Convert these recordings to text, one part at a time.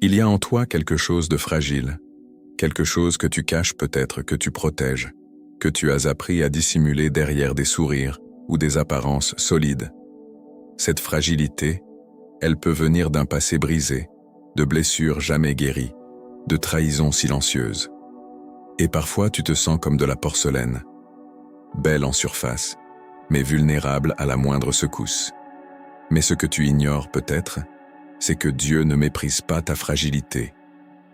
Il y a en toi quelque chose de fragile, quelque chose que tu caches peut-être, que tu protèges, que tu as appris à dissimuler derrière des sourires ou des apparences solides. Cette fragilité, elle peut venir d'un passé brisé, de blessures jamais guéries, de trahisons silencieuses. Et parfois tu te sens comme de la porcelaine, belle en surface, mais vulnérable à la moindre secousse. Mais ce que tu ignores peut-être, c'est que Dieu ne méprise pas ta fragilité.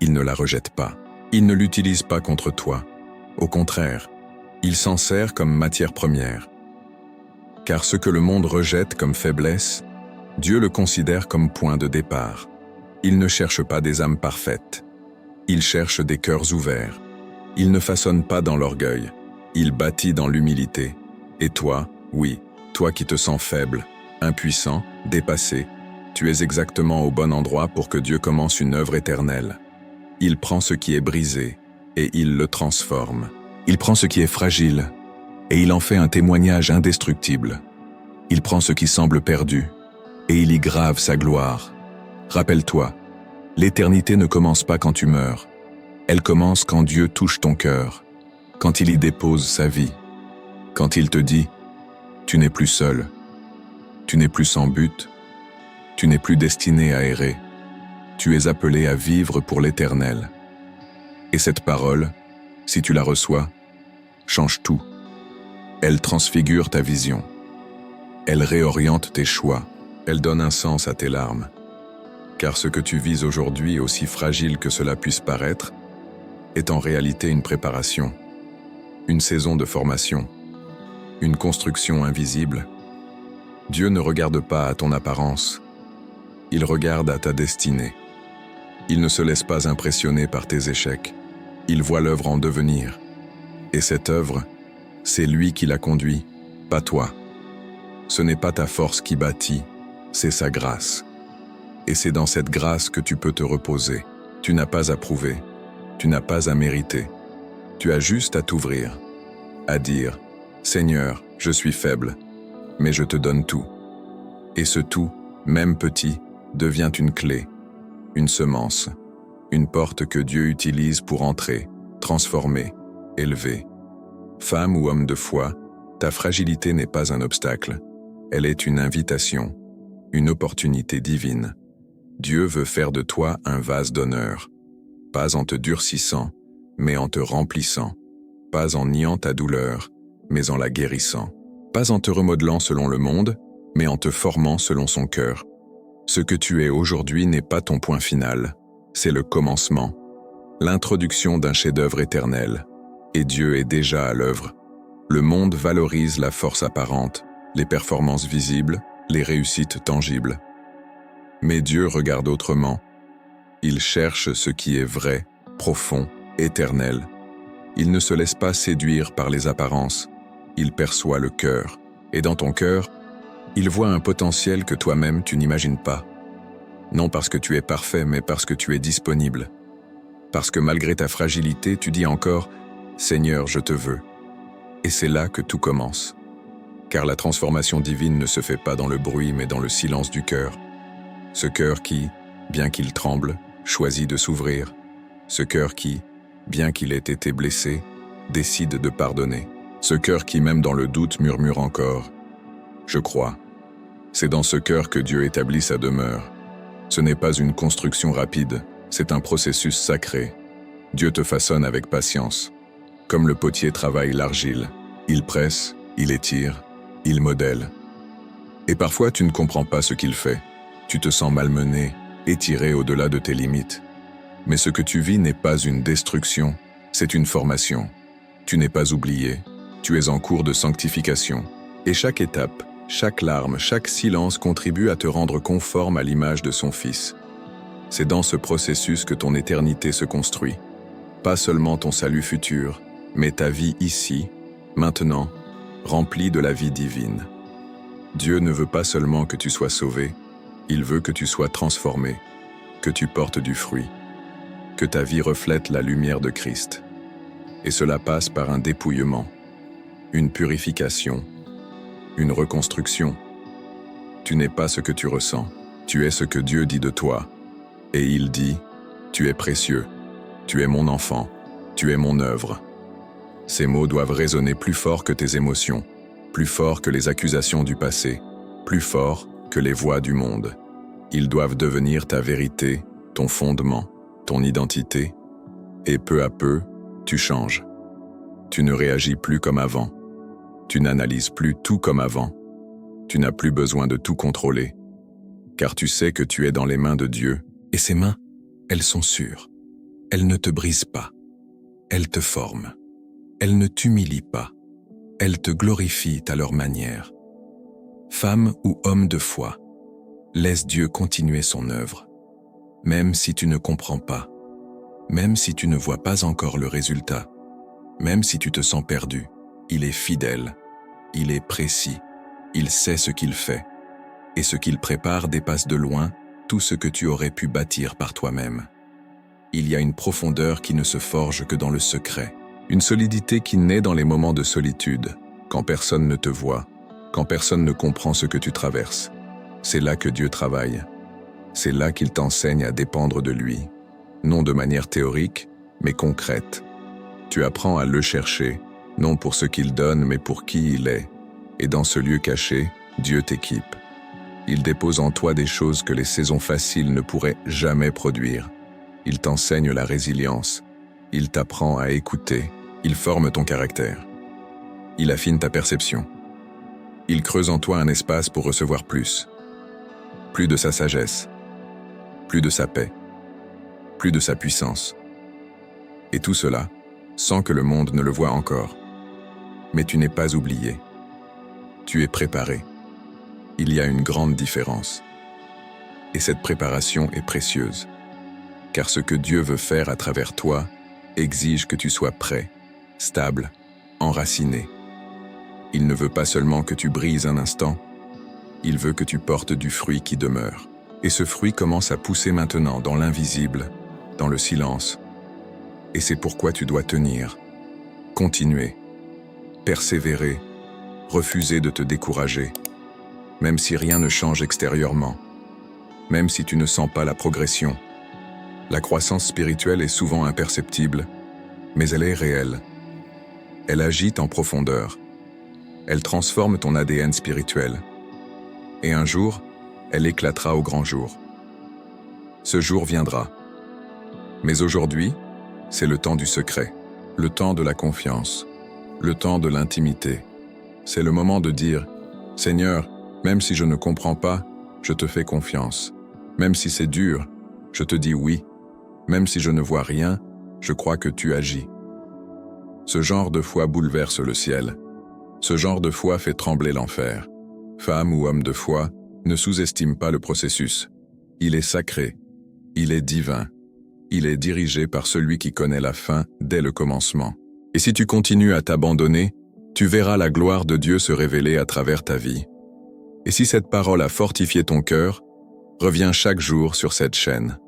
Il ne la rejette pas. Il ne l'utilise pas contre toi. Au contraire, il s'en sert comme matière première. Car ce que le monde rejette comme faiblesse, Dieu le considère comme point de départ. Il ne cherche pas des âmes parfaites. Il cherche des cœurs ouverts. Il ne façonne pas dans l'orgueil. Il bâtit dans l'humilité. Et toi, oui, toi qui te sens faible, impuissant, dépassé, tu es exactement au bon endroit pour que Dieu commence une œuvre éternelle. Il prend ce qui est brisé et il le transforme. Il prend ce qui est fragile et il en fait un témoignage indestructible. Il prend ce qui semble perdu et il y grave sa gloire. Rappelle-toi, l'éternité ne commence pas quand tu meurs. Elle commence quand Dieu touche ton cœur, quand il y dépose sa vie, quand il te dit « Tu n'es plus seul, tu n'es plus sans but, tu n'es plus destiné à errer, tu es appelé à vivre pour l'éternel. » Et cette parole, si tu la reçois, change tout. Elle transfigure ta vision. Elle réoriente tes choix. Elle donne un sens à tes larmes. Car ce que tu vis aujourd'hui, aussi fragile que cela puisse paraître, est en réalité une préparation, une saison de formation, une construction invisible. Dieu ne regarde pas à ton apparence, il regarde à ta destinée. Il ne se laisse pas impressionner par tes échecs, il voit l'œuvre en devenir. Et cette œuvre, c'est lui qui la conduit, pas toi. Ce n'est pas ta force qui bâtit, c'est sa grâce. Et c'est dans cette grâce que tu peux te reposer. Tu n'as pas à prouver, tu n'as pas à mériter. Tu as juste à t'ouvrir, à dire « Seigneur, je suis faible, mais je te donne tout. » Et ce tout, même petit, devient une clé, une semence, une porte que Dieu utilise pour entrer, transformer, élever. Femme ou homme de foi, ta fragilité n'est pas un obstacle, elle est une invitation, une opportunité divine. Dieu veut faire de toi un vase d'honneur, pas en te durcissant, mais en te remplissant, pas en niant ta douleur, mais en la guérissant, pas en te remodelant selon le monde, mais en te formant selon son cœur. Ce que tu es aujourd'hui n'est pas ton point final, c'est le commencement, l'introduction d'un chef-d'œuvre éternel. Et Dieu est déjà à l'œuvre. Le monde valorise la force apparente, les performances visibles, les réussites tangibles. Mais Dieu regarde autrement. Il cherche ce qui est vrai, profond, éternel. Il ne se laisse pas séduire par les apparences. Il perçoit le cœur. Et dans ton cœur, il voit un potentiel que toi-même tu n'imagines pas. Non parce que tu es parfait, mais parce que tu es disponible. Parce que malgré ta fragilité, tu dis encore « Seigneur, je te veux ». Et c'est là que tout commence. Car la transformation divine ne se fait pas dans le bruit, mais dans le silence du cœur. Ce cœur qui, bien qu'il tremble, choisit de s'ouvrir. Ce cœur qui, bien qu'il ait été blessé, décide de pardonner. Ce cœur qui, même dans le doute, murmure encore « Je crois ». C'est dans ce cœur que Dieu établit sa demeure. Ce n'est pas une construction rapide, c'est un processus sacré. Dieu te façonne avec patience. Comme le potier travaille l'argile, il presse, il étire, il modèle. Et parfois tu ne comprends pas ce qu'il fait. Tu te sens malmené, étiré au-delà de tes limites. Mais ce que tu vis n'est pas une destruction, c'est une formation. Tu n'es pas oublié, tu es en cours de sanctification. Et chaque étape, chaque larme, chaque silence contribue à te rendre conforme à l'image de son Fils. C'est dans ce processus que ton éternité se construit. Pas seulement ton salut futur, mais ta vie ici, maintenant, remplie de la vie divine. Dieu ne veut pas seulement que tu sois sauvé, il veut que tu sois transformé, que tu portes du fruit, que ta vie reflète la lumière de Christ. Et cela passe par un dépouillement, une purification, une reconstruction. Tu n'es pas ce que tu ressens, tu es ce que Dieu dit de toi. Et il dit, Tu es précieux. Tu es mon enfant. Tu es mon œuvre. Ces mots doivent résonner plus fort que tes émotions, plus fort que les accusations du passé, plus fort que les voix du monde. Ils doivent devenir ta vérité, ton fondement, ton identité, et peu à peu, tu changes. Tu ne réagis plus comme avant. Tu n'analyses plus tout comme avant. Tu n'as plus besoin de tout contrôler, car tu sais que tu es dans les mains de Dieu, et ses mains, elles sont sûres. Elles ne te brisent pas. Elles te forment. Elles ne t'humilient pas. Elles te glorifient à leur manière. Femme ou homme de foi, laisse Dieu continuer son œuvre. Même si tu ne comprends pas, même si tu ne vois pas encore le résultat, même si tu te sens perdu, il est fidèle, il est précis, il sait ce qu'il fait, et ce qu'il prépare dépasse de loin tout ce que tu aurais pu bâtir par toi-même. Il y a une profondeur qui ne se forge que dans le secret, une solidité qui naît dans les moments de solitude, quand personne ne te voit, quand personne ne comprend ce que tu traverses. C'est là que Dieu travaille. C'est là qu'il t'enseigne à dépendre de lui, non de manière théorique, mais concrète. Tu apprends à le chercher, non pour ce qu'il donne, mais pour qui il est. Et dans ce lieu caché, Dieu t'équipe. Il dépose en toi des choses que les saisons faciles ne pourraient jamais produire. Il t'enseigne la résilience. Il t'apprend à écouter. Il forme ton caractère. Il affine ta perception. Il creuse en toi un espace pour recevoir plus. Plus de sa sagesse. Plus de sa paix. Plus de sa puissance. Et tout cela, sans que le monde ne le voie encore. Mais tu n'es pas oublié. Tu es préparé. Il y a une grande différence. Et cette préparation est précieuse. Car ce que Dieu veut faire à travers toi exige que tu sois prêt, stable, enraciné. Il ne veut pas seulement que tu brises un instant, il veut que tu portes du fruit qui demeure. Et ce fruit commence à pousser maintenant dans l'invisible, dans le silence. Et c'est pourquoi tu dois tenir, continuer, persévérer, refuser de te décourager, même si rien ne change extérieurement, même si tu ne sens pas la progression. La croissance spirituelle est souvent imperceptible, mais elle est réelle. Elle agite en profondeur. Elle transforme ton ADN spirituel. Et un jour, elle éclatera au grand jour. Ce jour viendra. Mais aujourd'hui, c'est le temps du secret, le temps de la confiance, le temps de l'intimité. C'est le moment de dire « Seigneur, même si je ne comprends pas, je te fais confiance. Même si c'est dur, je te dis oui. Même si je ne vois rien, je crois que tu agis. » Ce genre de foi bouleverse le ciel. Ce genre de foi fait trembler l'enfer. Femme ou homme de foi, ne sous-estime pas le processus. Il est sacré. Il est divin. Il est dirigé par celui qui connaît la fin dès le commencement. Et si tu continues à t'abandonner, tu verras la gloire de Dieu se révéler à travers ta vie. Et si cette parole a fortifié ton cœur, reviens chaque jour sur cette chaîne.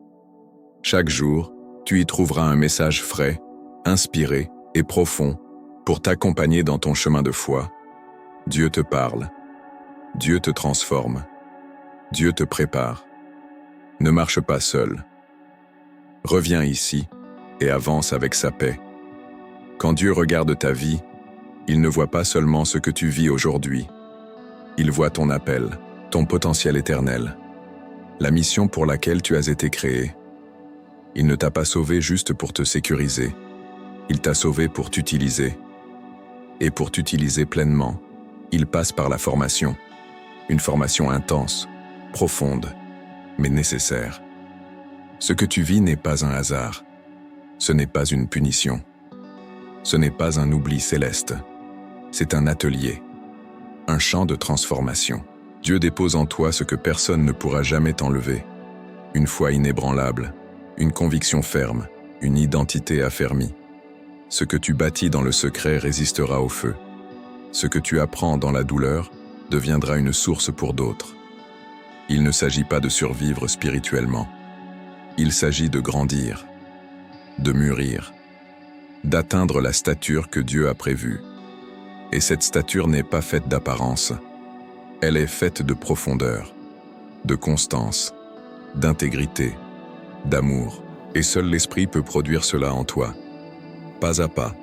Chaque jour, tu y trouveras un message frais, inspiré et profond pour t'accompagner dans ton chemin de foi. Dieu te parle. Dieu te transforme. Dieu te prépare. Ne marche pas seul. Reviens ici et avance avec sa paix. Quand Dieu regarde ta vie, il ne voit pas seulement ce que tu vis aujourd'hui. Il voit ton appel, ton potentiel éternel, la mission pour laquelle tu as été créé. Il ne t'a pas sauvé juste pour te sécuriser. Il t'a sauvé pour t'utiliser. Et pour t'utiliser pleinement, il passe par la formation. Une formation intense, profonde, mais nécessaire. Ce que tu vis n'est pas un hasard. Ce n'est pas une punition. Ce n'est pas un oubli céleste. C'est un atelier, un champ de transformation. Dieu dépose en toi ce que personne ne pourra jamais t'enlever. Une foi inébranlable, une conviction ferme, une identité affermie. Ce que tu bâtis dans le secret résistera au feu. Ce que tu apprends dans la douleur deviendra une source pour d'autres. Il ne s'agit pas de survivre spirituellement. Il s'agit de grandir, de mûrir, d'atteindre la stature que Dieu a prévue. Et cette stature n'est pas faite d'apparence. Elle est faite de profondeur, de constance, d'intégrité, d'amour. Et seul l'Esprit peut produire cela en toi. Pas à pas,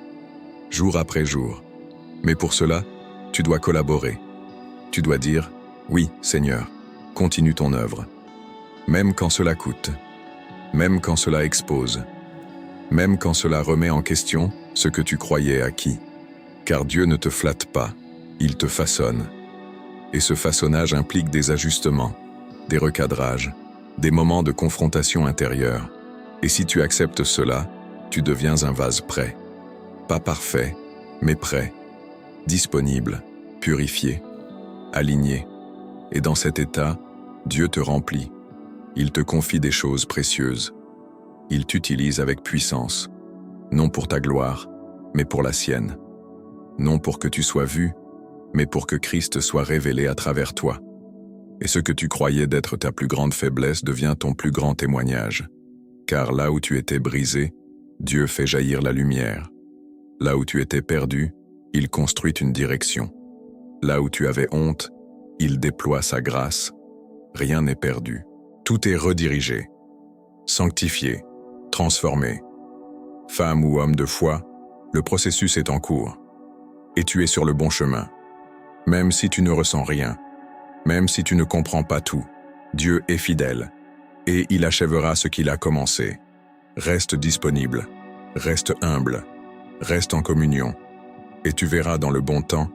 jour après jour. Mais pour cela, tu dois collaborer. Tu dois dire « Oui, Seigneur, continue ton œuvre. » Même quand cela coûte, même quand cela expose, même quand cela remet en question ce que tu croyais acquis. Car Dieu ne te flatte pas, il te façonne. Et ce façonnage implique des ajustements, des recadrages, des moments de confrontation intérieure. Et si tu acceptes cela, tu deviens un vase prêt. Pas parfait, mais prêt. Disponible, purifié, aligné. Et dans cet état, Dieu te remplit. Il te confie des choses précieuses. Il t'utilise avec puissance, non pour ta gloire, mais pour la sienne. Non pour que tu sois vu, mais pour que Christ soit révélé à travers toi. Et ce que tu croyais d'être ta plus grande faiblesse devient ton plus grand témoignage. Car là où tu étais brisé, Dieu fait jaillir la lumière. Là où tu étais perdu, il construit une direction. Là où tu avais honte, il déploie sa grâce. Rien n'est perdu. Tout est redirigé, sanctifié, transformé. Femme ou homme de foi, le processus est en cours. Et tu es sur le bon chemin. Même si tu ne ressens rien, même si tu ne comprends pas tout, Dieu est fidèle. Et il achèvera ce qu'il a commencé. Reste disponible, reste humble, reste en communion. Et tu verras dans le bon temps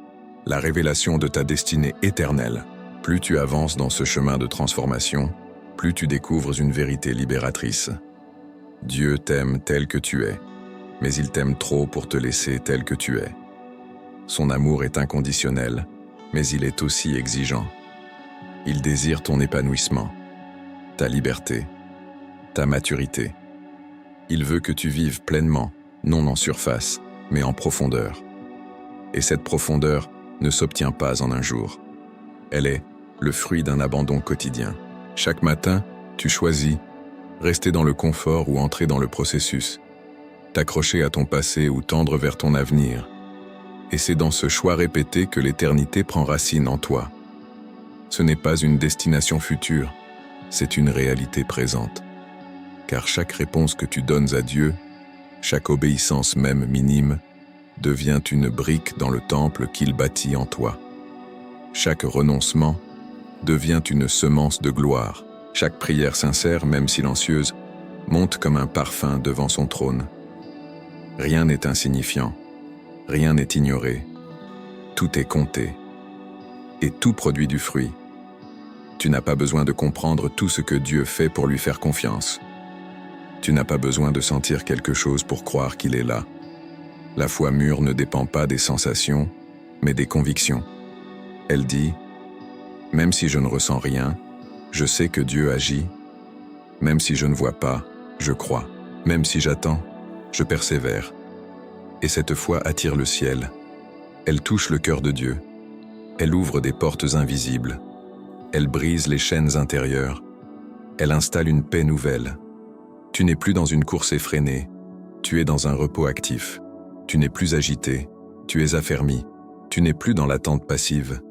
la révélation de ta destinée éternelle. Plus tu avances dans ce chemin de transformation, plus tu découvres une vérité libératrice. Dieu t'aime tel que tu es, mais il t'aime trop pour te laisser tel que tu es. Son amour est inconditionnel, mais il est aussi exigeant. Il désire ton épanouissement, ta liberté, ta maturité. Il veut que tu vives pleinement, non en surface, mais en profondeur. Et cette profondeur ne s'obtient pas en un jour. Elle est le fruit d'un abandon quotidien. Chaque matin, tu choisis rester dans le confort ou entrer dans le processus, t'accrocher à ton passé ou tendre vers ton avenir. Et c'est dans ce choix répété que l'éternité prend racine en toi. Ce n'est pas une destination future, c'est une réalité présente. Car chaque réponse que tu donnes à Dieu, chaque obéissance même minime, devient une brique dans le temple qu'il bâtit en toi. Chaque renoncement devient une semence de gloire. Chaque prière sincère, même silencieuse, monte comme un parfum devant son trône. Rien n'est insignifiant, rien n'est ignoré, tout est compté. Et tout produit du fruit. Tu n'as pas besoin de comprendre tout ce que Dieu fait pour lui faire confiance. Tu n'as pas besoin de sentir quelque chose pour croire qu'il est là. La foi mûre ne dépend pas des sensations, mais des convictions. Elle dit « Même si je ne ressens rien, je sais que Dieu agit. Même si je ne vois pas, je crois. Même si j'attends, je persévère. » Et cette foi attire le ciel. Elle touche le cœur de Dieu. Elle ouvre des portes invisibles. Elle brise les chaînes intérieures. Elle installe une paix nouvelle. Tu n'es plus dans une course effrénée. Tu es dans un repos actif. Tu n'es plus agité. Tu es affermi. Tu n'es plus dans l'attente passive.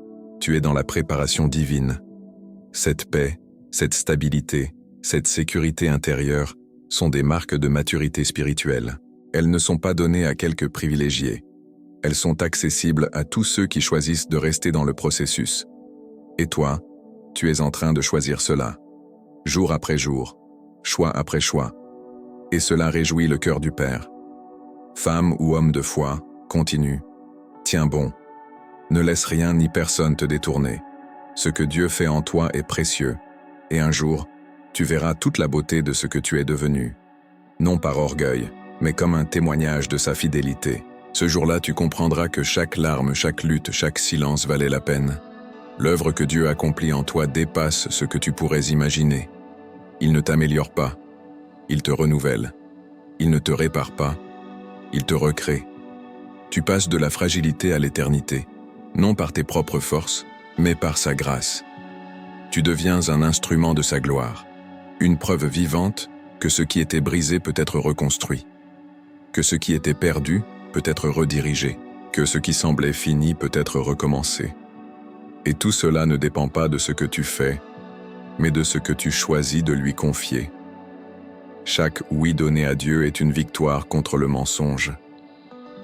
Tu es dans la préparation divine. Cette paix, cette stabilité, cette sécurité intérieure sont des marques de maturité spirituelle. Elles ne sont pas données à quelques privilégiés. Elles sont accessibles à tous ceux qui choisissent de rester dans le processus. Et toi, tu es en train de choisir cela, jour après jour, choix après choix. Et cela réjouit le cœur du Père. Femme ou homme de foi, continue. Tiens bon. Ne laisse rien ni personne te détourner. Ce que Dieu fait en toi est précieux. Et un jour, tu verras toute la beauté de ce que tu es devenu. Non par orgueil, mais comme un témoignage de sa fidélité. Ce jour-là, tu comprendras que chaque larme, chaque lutte, chaque silence valait la peine. L'œuvre que Dieu accomplit en toi dépasse ce que tu pourrais imaginer. Il ne t'améliore pas. Il te renouvelle. Il ne te répare pas. Il te recrée. Tu passes de la fragilité à l'éternité, non par tes propres forces, mais par sa grâce. Tu deviens un instrument de sa gloire, une preuve vivante que ce qui était brisé peut être reconstruit, que ce qui était perdu peut être redirigé, que ce qui semblait fini peut être recommencé. Et tout cela ne dépend pas de ce que tu fais, mais de ce que tu choisis de lui confier. Chaque oui donné à Dieu est une victoire contre le mensonge.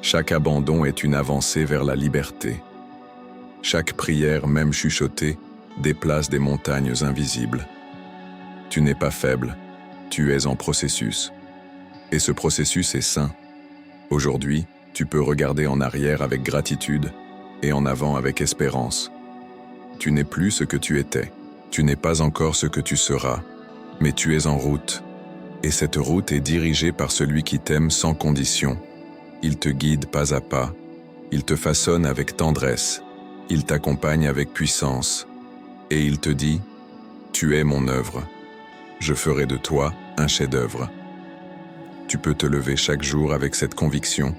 Chaque abandon est une avancée vers la liberté. Chaque prière, même chuchotée, déplace des montagnes invisibles. Tu n'es pas faible, tu es en processus. Et ce processus est sain. Aujourd'hui, tu peux regarder en arrière avec gratitude et en avant avec espérance. Tu n'es plus ce que tu étais. Tu n'es pas encore ce que tu seras, mais tu es en route. Et cette route est dirigée par celui qui t'aime sans condition. Il te guide pas à pas. Il te façonne avec tendresse. Il t'accompagne avec puissance. Et il te dit, « Tu es mon œuvre. Je ferai de toi un chef-d'œuvre. » Tu peux te lever chaque jour avec cette conviction.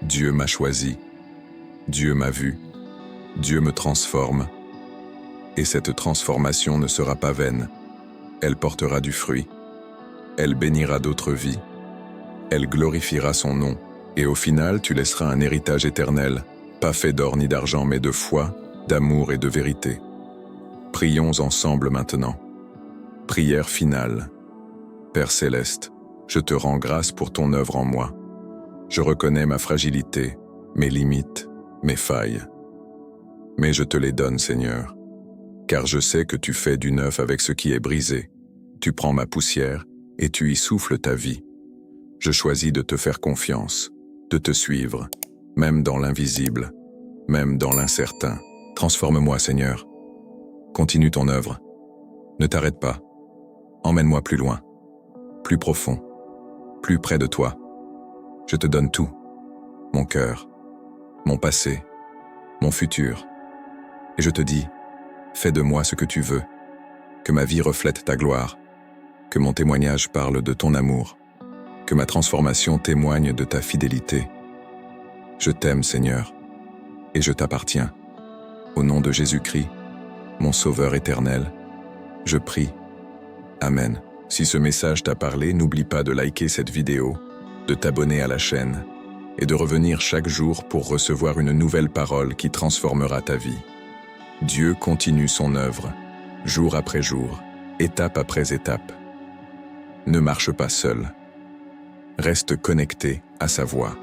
Dieu m'a choisi. Dieu m'a vu. Dieu me transforme. Et cette transformation ne sera pas vaine. Elle portera du fruit. Elle bénira d'autres vies. Elle glorifiera son nom. Et au final, tu laisseras un héritage éternel, pas fait d'or ni d'argent, mais de foi, d'amour et de vérité. Prions ensemble maintenant. Prière finale. Père céleste, je te rends grâce pour ton œuvre en moi. Je reconnais ma fragilité, mes limites, mes failles. Mais je te les donne, Seigneur, car je sais que tu fais du neuf avec ce qui est brisé. Tu prends ma poussière et tu y souffles ta vie. Je choisis de te faire confiance, de te suivre, même dans l'invisible, même dans l'incertain. Transforme-moi, Seigneur. Continue ton œuvre. Ne t'arrête pas. Emmène-moi plus loin, plus profond, plus près de toi. Je te donne tout, mon cœur, mon passé, mon futur. Et je te dis, fais de moi ce que tu veux, que ma vie reflète ta gloire, que mon témoignage parle de ton amour, que ma transformation témoigne de ta fidélité. Je t'aime, Seigneur, et je t'appartiens. Au nom de Jésus-Christ, mon Sauveur éternel, je prie. Amen. Si ce message t'a parlé, n'oublie pas de liker cette vidéo, de t'abonner à la chaîne et de revenir chaque jour pour recevoir une nouvelle parole qui transformera ta vie. Dieu continue son œuvre, jour après jour, étape après étape. Ne marche pas seul. Reste connecté à sa voix.